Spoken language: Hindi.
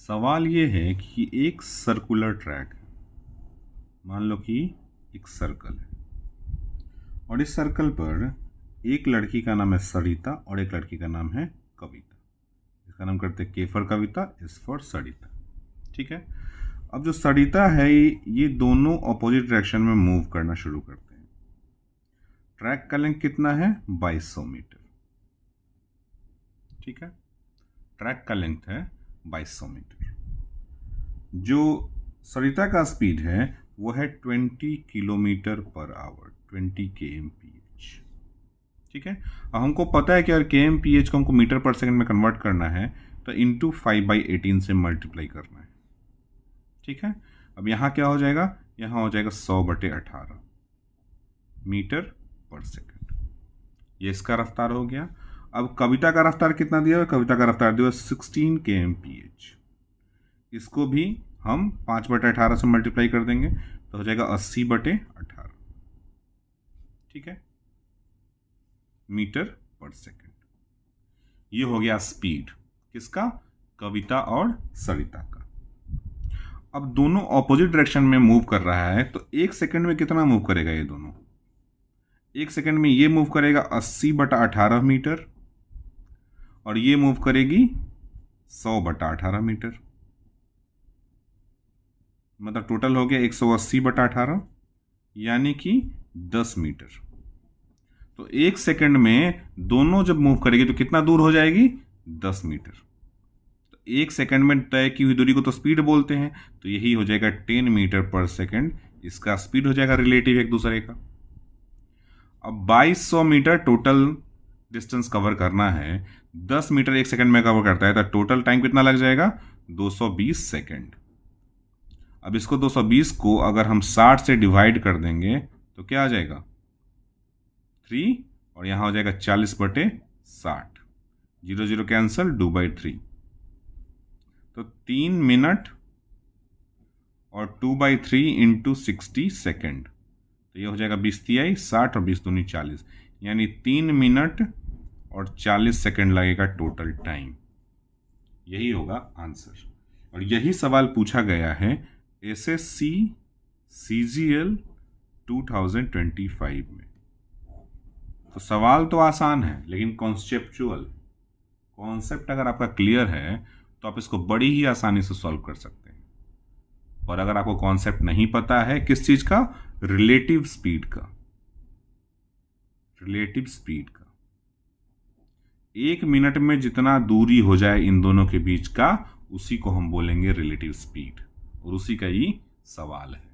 सवाल ये है कि एक सर्कुलर ट्रैक है, मान लो कि एक सर्कल है और इस सर्कल पर एक लड़की का नाम है सरिता और एक लड़की का नाम है कविता। इसका नाम करते हैं के फॉर कविता, एस फॉर सरिता। ठीक है। अब जो सरिता है ये दोनों अपोजिट डायरेक्शन में मूव करना शुरू करते हैं। ट्रैक का लेंथ कितना है? 2200 मीटर। ठीक है, ट्रैक का लेंथ है 2200 मीटर। जो सरिता का स्पीड है वो है 20 किलोमीटर पर आवर, 20 kmph। ठीक है, अब हमको पता है कि अगर kmph को हमको मीटर पर सेकंड में कन्वर्ट करना है तो इंटू 5/18 से मल्टीप्लाई करना है। ठीक है, अब यहाँ क्या हो जाएगा? यहाँ हो जाएगा 100/18 मीटर पर सेकंड। ये इसका रफ्तार हो गया। अब कविता का रफ्तार कितना दिया हुआ? कविता का रफ्तार दिया हुआ 16 kmph। इसको भी हम 5/18 से मल्टीप्लाई कर देंगे तो हो जाएगा 80/18। ठीक है, मीटर पर सेकंड। ये हो गया स्पीड किसका? कविता और सरिता का। अब दोनों ऑपोजिट डायरेक्शन में मूव कर रहा है तो एक सेकंड में कितना मूव करेगा? ये दोनों एक सेकंड में ये मूव करेगा 80/18 मीटर और ये मूव करेगी 100/18 मीटर। मतलब टोटल हो गया 180/18 यानी कि 10 मीटर। तो एक सेकंड में दोनों जब मूव करेगी तो कितना दूर हो जाएगी? 10 मीटर। तो एक सेकंड में तय की हुई दूरी को तो स्पीड बोलते हैं, तो यही हो जाएगा 10 मीटर पर सेकंड। इसका स्पीड हो जाएगा रिलेटिव एक दूसरे का। अब 2200 मीटर टोटल डिस्टेंस कवर करना है, 10 मीटर एक सेकंड में कवर करता है, तो टोटल टाइम कितना लग जाएगा? 220 सेकंड। अब इसको 220 को अगर हम 60 से डिवाइड कर देंगे तो क्या आ जाएगा? 3 और यहाँ हो जाएगा 40/60। 0 0 कैंसल, 2/3। तो 3 मिनट और 2/3 इंटू 60 सेकेंड, तो ये हो जाएगा 20×3 60 और 20×2 40, यानी 3 मिनट और 40 सेकेंड लगेगा टोटल टाइम। यही होगा आंसर। और यही सवाल पूछा गया है SSC CGL 2025 में। तो सवाल तो आसान है लेकिन कॉन्सेप्ट अगर आपका क्लियर है तो आप इसको बड़ी ही आसानी से सॉल्व कर सकते हैं। और अगर आपको कॉन्सेप्ट नहीं पता है किस चीज का? रिलेटिव स्पीड का। रिलेटिव स्पीड का एक मिनट में जितना दूरी हो जाए इन दोनों के बीच का, उसी को हम बोलेंगे रिलेटिव स्पीड। और उसी का ही सवाल है।